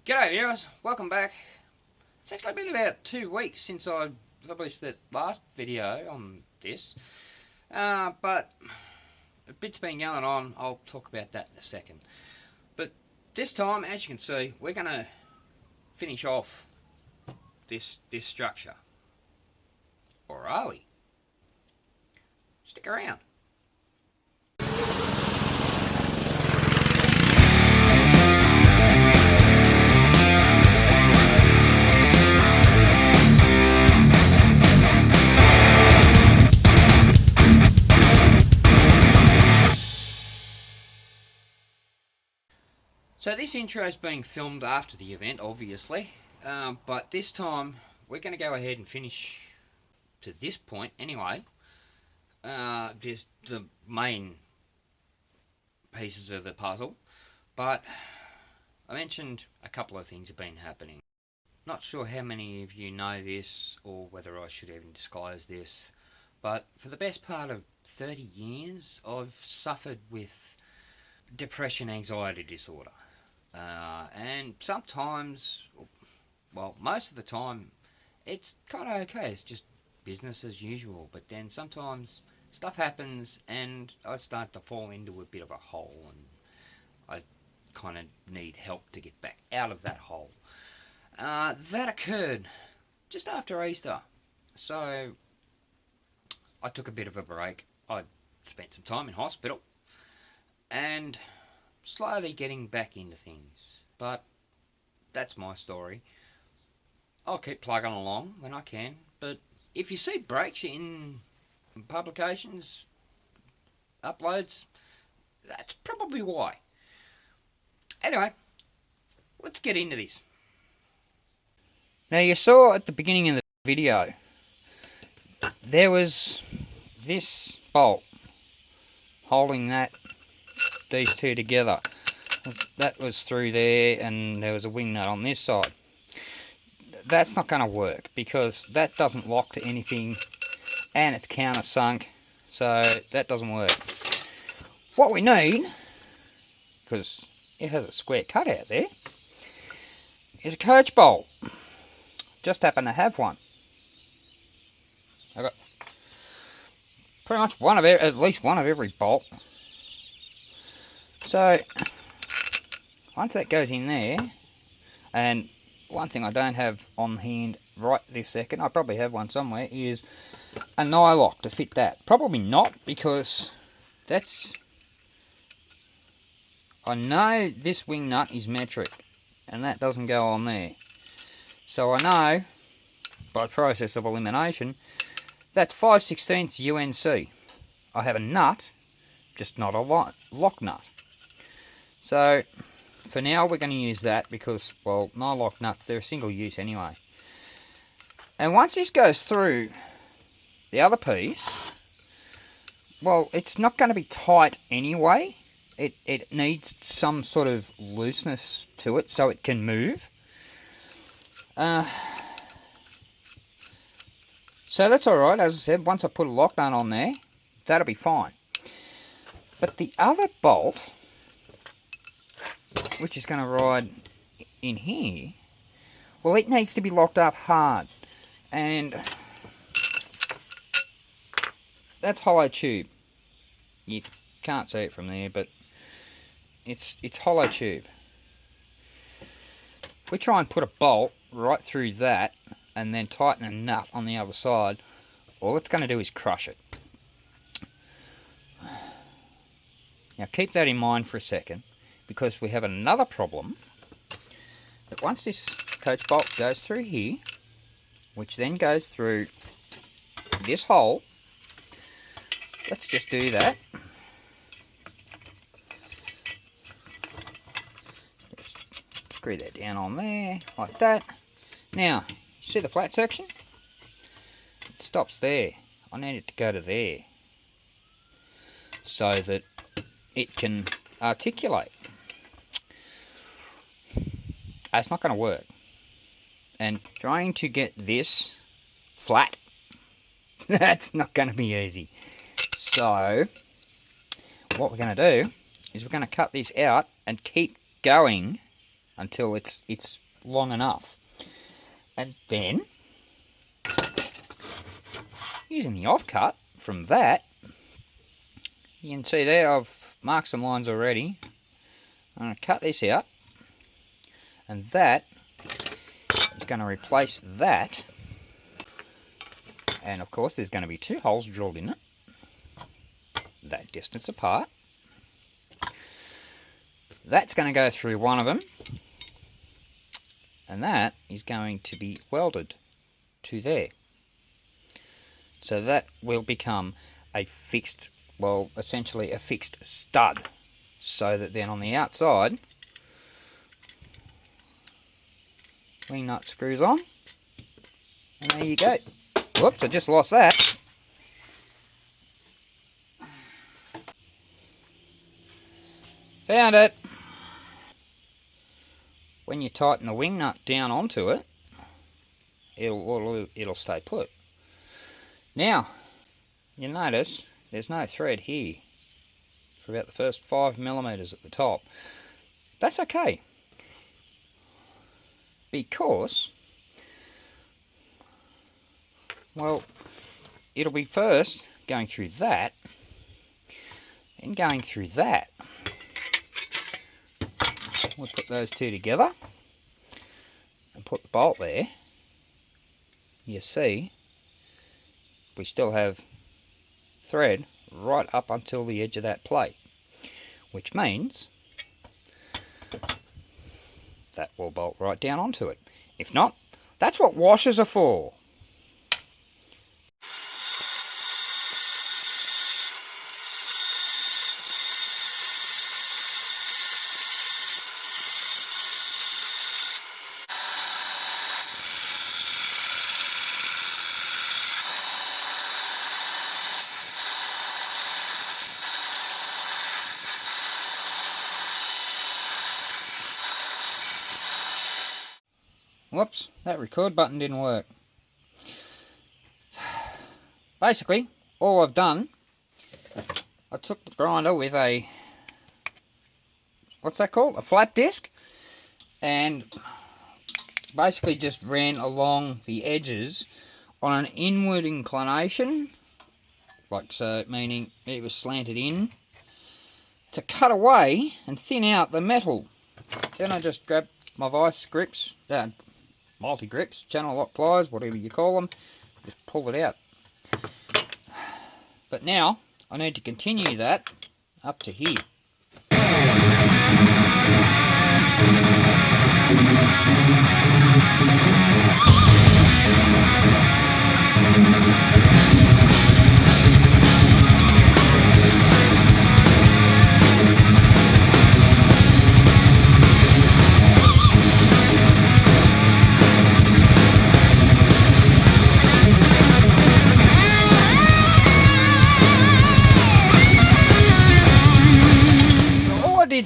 G'day viewers, welcome back. It's actually been about 2 weeks since I published that last video on this, but a bit's been going on. I'll talk about that in a second. But this time, as you can see, we're going to finish off this structure. Or are we? Stick around. So this intro is being filmed after the event, obviously, but this time we're going to go ahead and finish to this point anyway. Just the main pieces of the puzzle, but I mentioned a couple of things have been happening. Not sure how many of you know this or whether I should even disclose this, but for the best part of 30 years I've suffered with depression anxiety disorder. And sometimes, well, most of the time, it's kind of okay. It's just business as usual. But then sometimes stuff happens and I start to fall into a bit of a hole and I kind of need help to get back out of that hole. That occurred just after Easter. So I took a bit of a break. I spent some time in hospital and slowly getting back into things, but that's my story. I'll keep plugging along when I can, but if you see breaks in publications, uploads, that's probably why. Anyway, let's get into this. Now you saw at the beginning of the video, there was this bolt holding these two together. That was through there, and there was a wing nut on this side. That's not going to work because that doesn't lock to anything and it's countersunk, so that doesn't work. What we need, because it has a square cutout there, is a coach bolt. Just happen to have one. I've got pretty much at least one of every bolt. So once that goes in there, and one thing I don't have on hand right this second, I probably have one somewhere, is a nylock to fit that. Probably not, because I know this wing nut is metric and that doesn't go on there. So I know by process of elimination that's 5/16 UNC. I have a nut, just not a lock nut. So for now we're going to use that because, well, nylock nuts, they're a single use anyway. And once this goes through the other piece, well, it's not going to be tight anyway. It needs some sort of looseness to it so it can move. So that's alright, as I said, once I put a lock nut on there, that'll be fine. But the other bolt, which is going to ride in here, well, it needs to be locked up hard, and that's hollow tube. You can't see it from there, but it's hollow tube. If we try and put a bolt right through that and then tighten a nut on the other side, all it's going to do is crush it. Now keep that in mind for a second, because we have another problem, that once this coach bolt goes through here, which then goes through this hole, let's just do that. Just screw that down on there, like that. Now, you see the flat section? It stops there. I need it to go to there, so that it can articulate. That's not going to work. And trying to get this flat, that's not going to be easy. So what we're going to do is we're going to cut this out and keep going until it's long enough. And then, using the offcut from that, you can see there I've marked some lines already. I'm going to cut this out, and that is going to replace that. And of course there's going to be 2 holes drilled in it, that distance apart. That's going to go through one of them, and that is going to be welded to there. So that will become a fixed, well, essentially a fixed stud, so that then on the outside, wing nut screws on, and there you go. Whoops, I just lost that. Found it. When you tighten the wing nut down onto it, it'll stay put. Now, you notice there's no thread here for about the first 5mm at the top. That's okay, because, well, it'll be first going through that, then going through that. We'll put those two together and put the bolt there. You see, we still have thread right up until the edge of that plate, which means that will bolt right down onto it. If not, that's what washers are for. Whoops, that record button didn't work. Basically, all I've done, I took the grinder with a, what's that called? A flat disc, and basically just ran along the edges on an inward inclination, like so, meaning it was slanted in, to cut away and thin out the metal. Then I just grabbed my vice grips, multi-grips, channel lock pliers, whatever you call them, just pull it out. But now, I need to continue that up to here.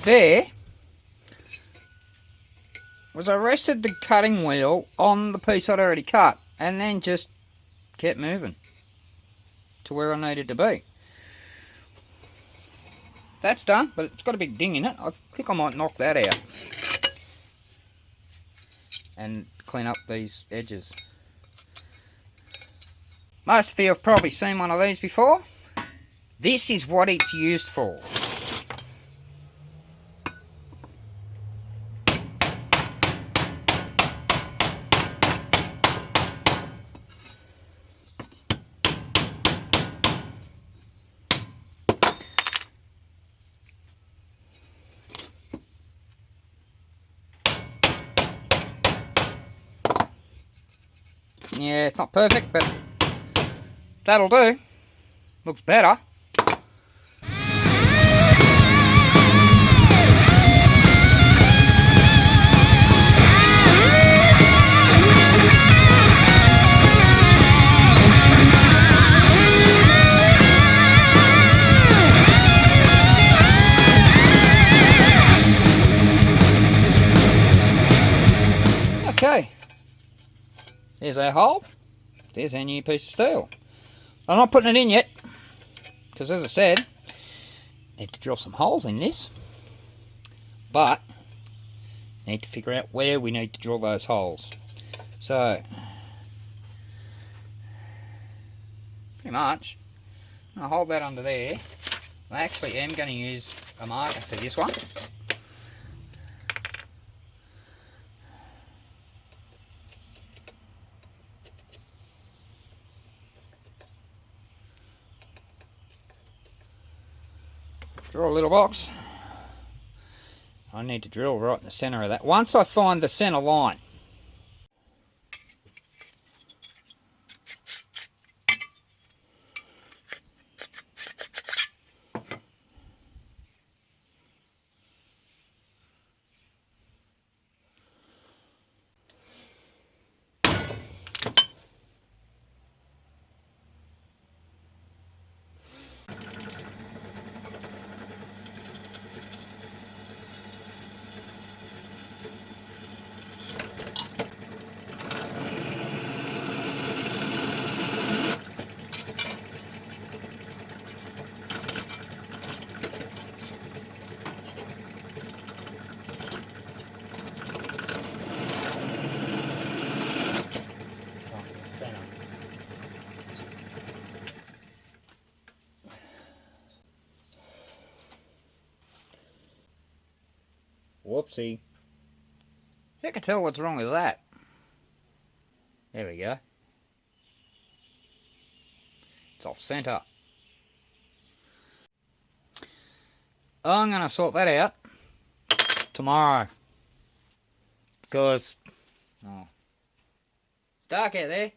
There was I rested the cutting wheel on the piece I'd already cut and then just kept moving to where I needed to be. That's done, but it's got a big ding in it. I think I might knock that out and clean up these edges. Most of you have probably seen one of these before. This is what it's used for. Yeah, it's not perfect, but that'll do. Looks better. Okay. There's our hole. There's our new piece of steel. I'm not putting it in yet, because as I said, I need to drill some holes in this. But Need to figure out where we need to drill those holes. So, pretty much, I'll hold that under there. I actually am going to use a marker for this one. Draw a little box. I need to drill right in the centre of that. Once I find the centre line. Whoopsie. You can tell what's wrong with that. There we go. It's off centre. I'm going to sort that out tomorrow. Because, oh, it's dark out there.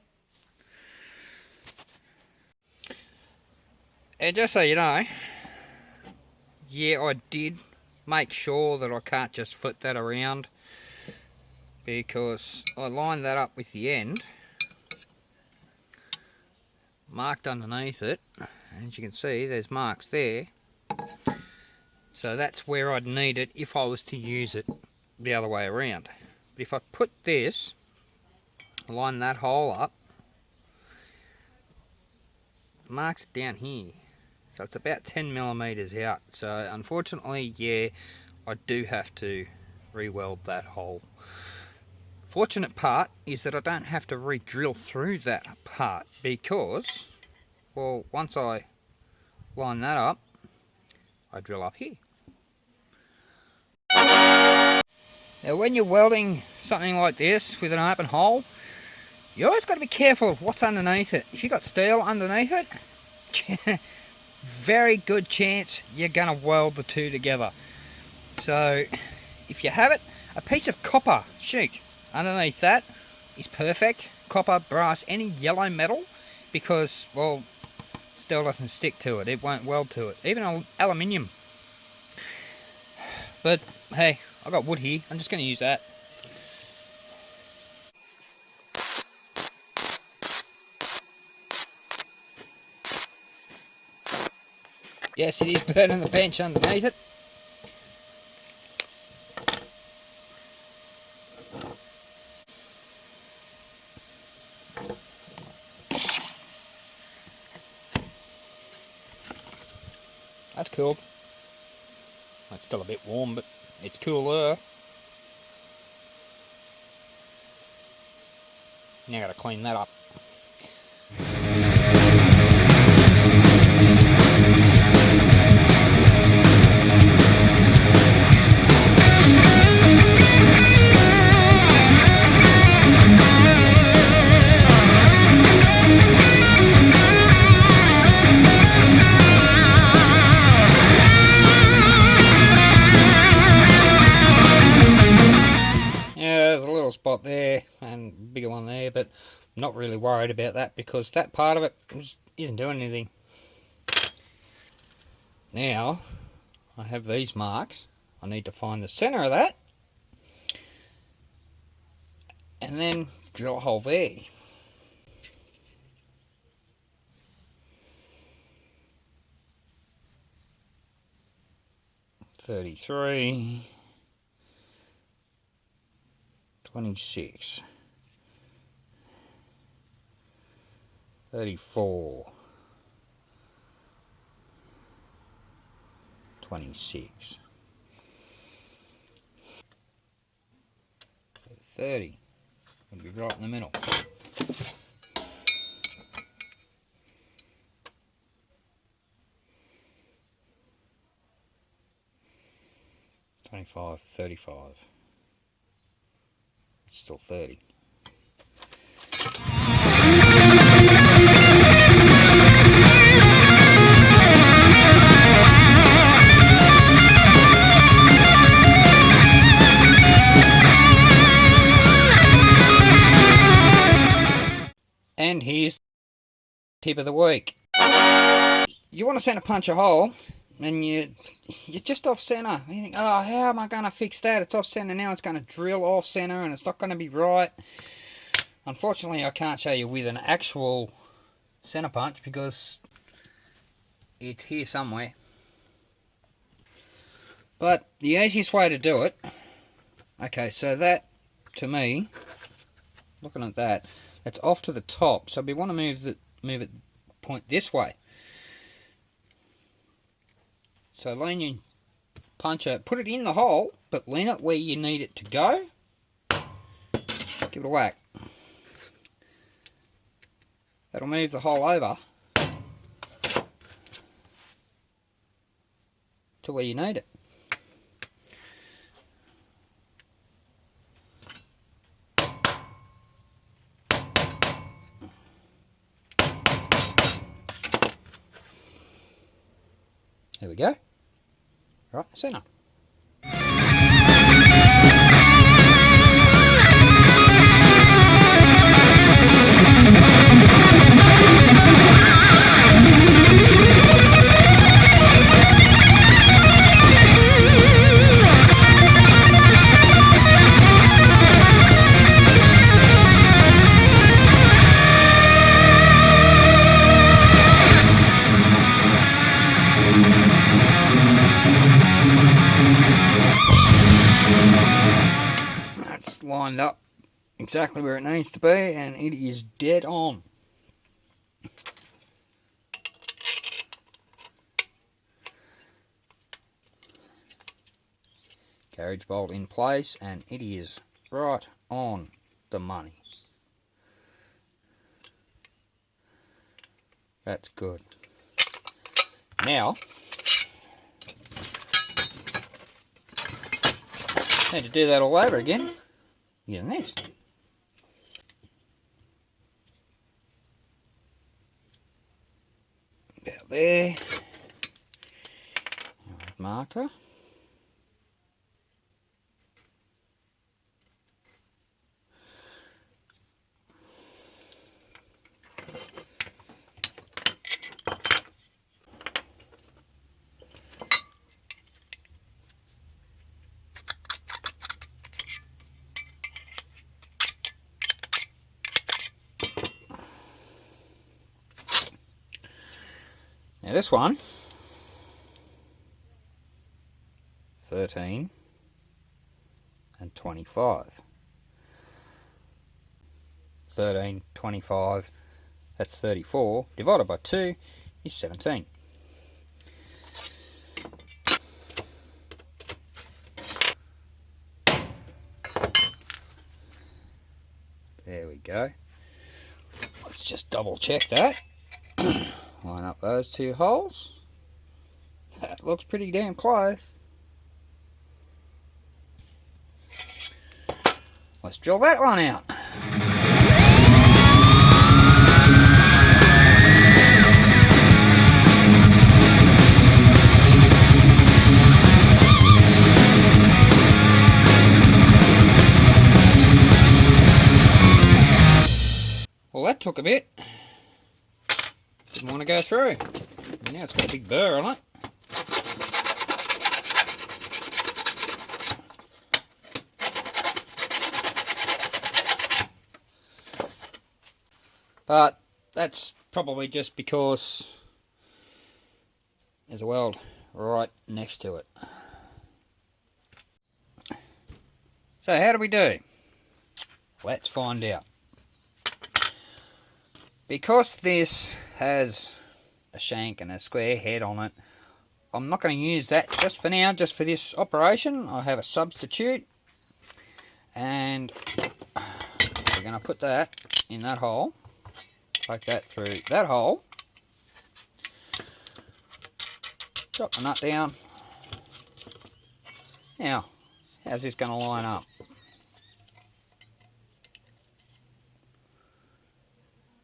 And just so you know, yeah, I did make sure that I can't just flip that around, because I lined that up with the end, marked underneath it, and as you can see there's marks there, so that's where I'd need it if I was to use it the other way around. But if I put this, line that hole up, marks it down here. So it's about 10 millimeters out. So unfortunately, yeah, I do have to re-weld that hole. Fortunate part is that I don't have to re-drill through that part, because, well, once I line that up, I drill up here. Now when you're welding something like this with an open hole, you always got to be careful of what's underneath it. If you've got steel underneath it, very good chance you're going to weld the two together. So if you have it, a piece of copper sheet underneath that is perfect. Copper, brass, any yellow metal, because, well, steel doesn't stick to it, it won't weld to it. Even aluminium. But hey, I got wood here, I'm just going to use that. Yes, it is burning the bench underneath it. That's cool. It's still a bit warm, but it's cooler. Now I gotta clean that up. Spot there and bigger one there, but I'm not really worried about that because that part of it isn't doing anything. Now I have these marks. I need to find the center of that and then drill a hole there. $33, $26, $34, $26. 30. Would be right in the middle. 25, 35. It's still 30. And here's the tip of the week. You want to center punch a hole, and you're just off center. You think, oh, how am I going to fix that? It's off center now. It's going to drill off center, and it's not going to be right. Unfortunately, I can't show you with an actual center punch because it's here somewhere. But the easiest way to do it. Okay, so that to me, looking at that, it's off to the top. So we want to move it point this way. So lean your puncher, put it in the hole, but lean it where you need it to go. Give it a whack. That'll move the hole over to where you need it. There we go. Right, center. Lined up exactly where it needs to be, and it is dead on. Carriage bolt in place, and it is right on the money. That's good. Now need to do that all over again. Using this. About there. Marker. Now this one, 13 and 25. 13, 25, that's 34, divided by 2 is 17. There we go. Let's just double check that. Line up those two holes. That looks pretty damn close. Let's drill that one out. Well, that took a bit. Didn't want to go through. Now it's got a big burr on it. But that's probably just because there's a weld right next to it. So how do we do? Let's find out. Because this has a shank and a square head on it, I'm not going to use that just for now, just for this operation. I have a substitute, And we're going to put that in that hole, poke that through that hole, drop the nut down. Now, how's this going to line up?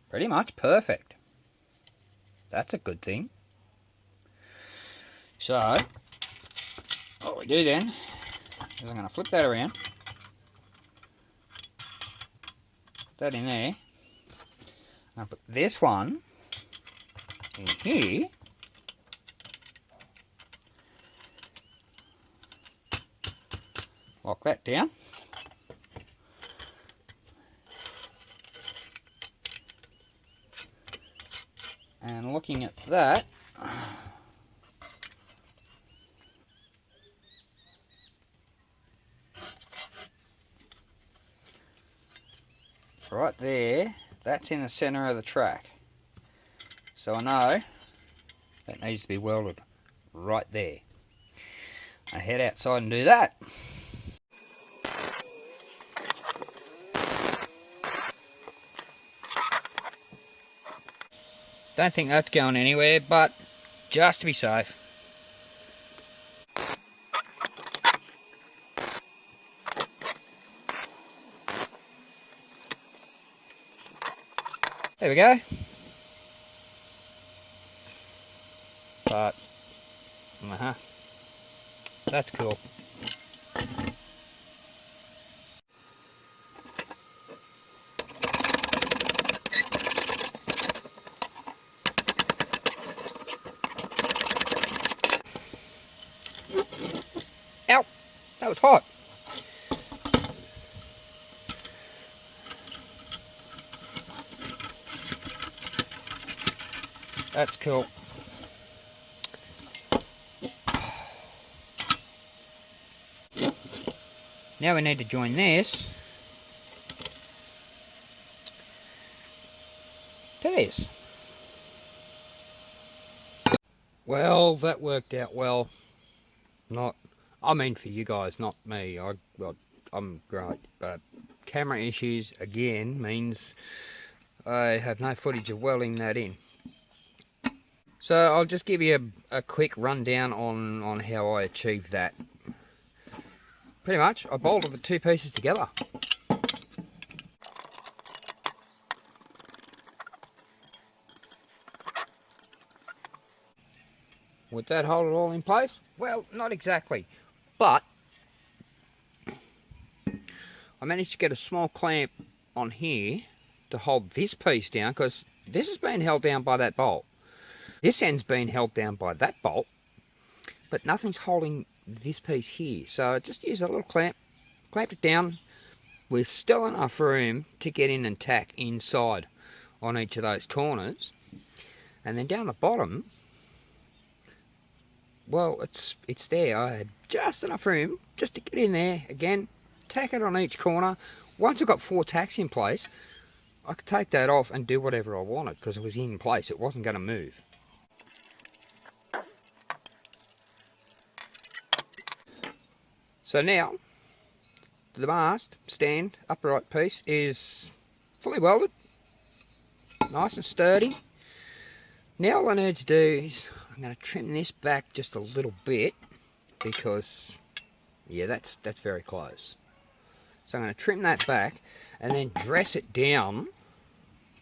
Pretty much perfect. That's a good thing. So, what we do then is I'm going to flip that around, put that in there. I'm going to put this one in here. Lock that down. And looking at that, right there, that's in the center of the track. So I know that needs to be welded right there. I head outside and do that. Don't think that's going anywhere, but just to be safe. There we go. But, that's cool. Ow! That was hot. That's cool. Now we need to join this to this. Well, that worked out well. I mean for you guys, not me. I'm great, but camera issues again means I have no footage of welding that in. So I'll just give you a quick rundown on how I achieved that. Pretty much, I bolted the two pieces together. Would that hold it all in place? Well, not exactly, but I managed to get a small clamp on here to hold this piece down, because this has been held down by that bolt. This end's been held down by that bolt, but nothing's holding this piece here. So I just use a little clamp, clamped it down with still enough room to get in and tack inside on each of those corners. And then down the bottom, well, it's there. I had just enough room just to get in there, again, tack it on each corner. Once I got 4 tacks in place, I could take that off and do whatever I wanted because it was in place. It wasn't going to move. So now, the mast stand upright piece is fully welded, nice and sturdy. Now all I need to do is I'm going to trim this back just a little bit because, yeah, that's very close. So I'm going to trim that back and then dress it down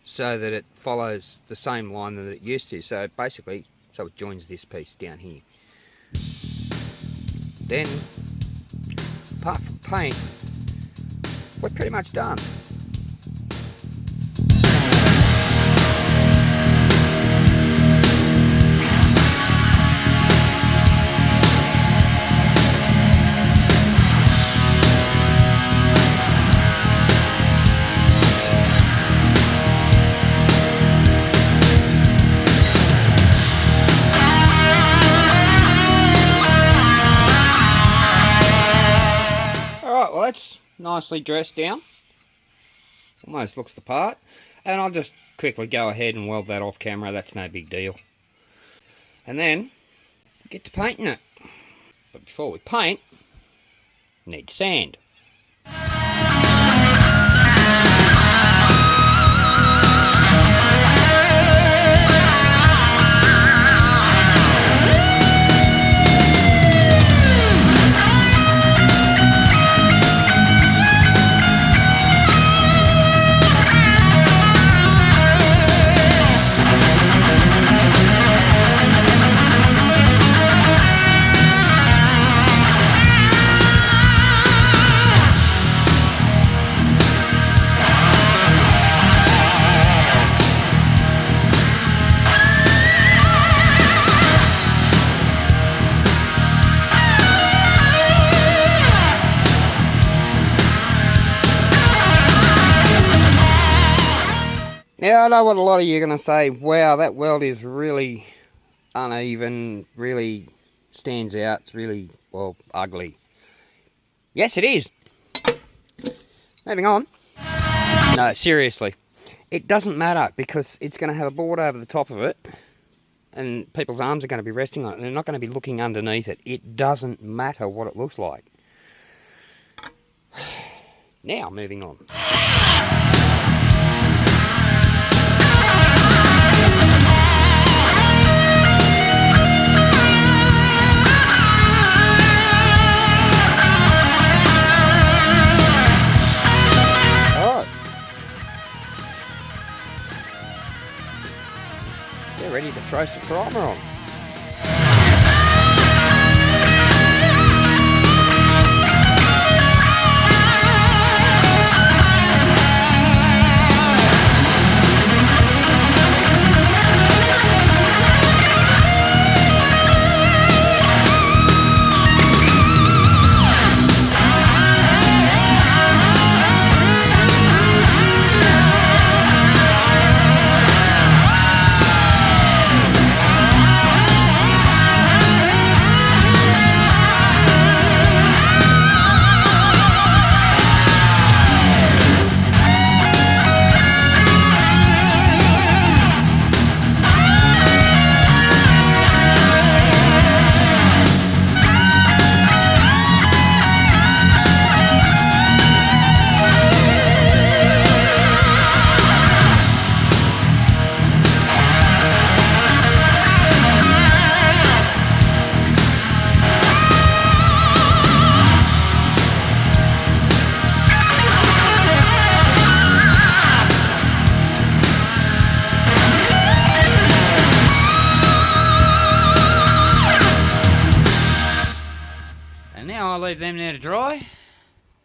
so that it follows the same line that it used to. So basically, so it joins this piece down here. Then, apart from paint, we're pretty much done. Well, that's nicely dressed down. Almost looks the part. And I'll just quickly go ahead and weld that off camera. That's no big deal. And then get to painting it. But before we paint, we need sand. Now, I know what a lot of you are going to say, wow, that weld is really uneven, really stands out, it's really, well, ugly. Yes, it is. Moving on. No, seriously. It doesn't matter, because it's going to have a board over the top of it, and people's arms are going to be resting on it, and they're not going to be looking underneath it. It doesn't matter what it looks like. Now, moving on. They're ready to throw some primer on. I'll leave them there to dry.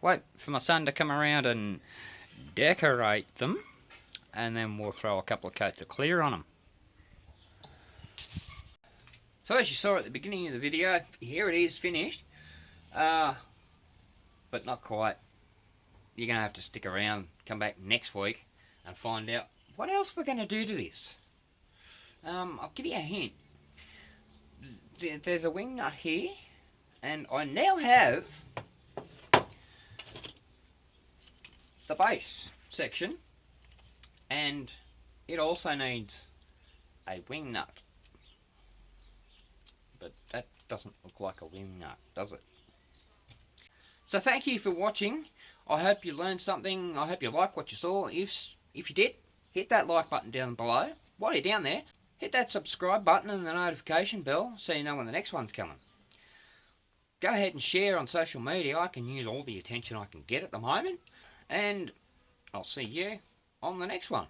Wait for my son to come around and decorate them, and then we'll throw a couple of coats of clear on them. So as you saw at the beginning of the video, here it is finished, but not quite. You're going to have to stick around, come back next week and find out what else we're going to do to this. I'll give you a hint. There's a wing nut here, and I now have the base section, and it also needs a wing nut. But that doesn't look like a wing nut, does it? So thank you for watching. I hope you learned something. I hope you like what you saw. If you did, hit that like button down below. While you're down there, hit that subscribe button and the notification bell so you know when the next one's coming. Go ahead and share on social media. I can use all the attention I can get at the moment. And I'll see you on the next one.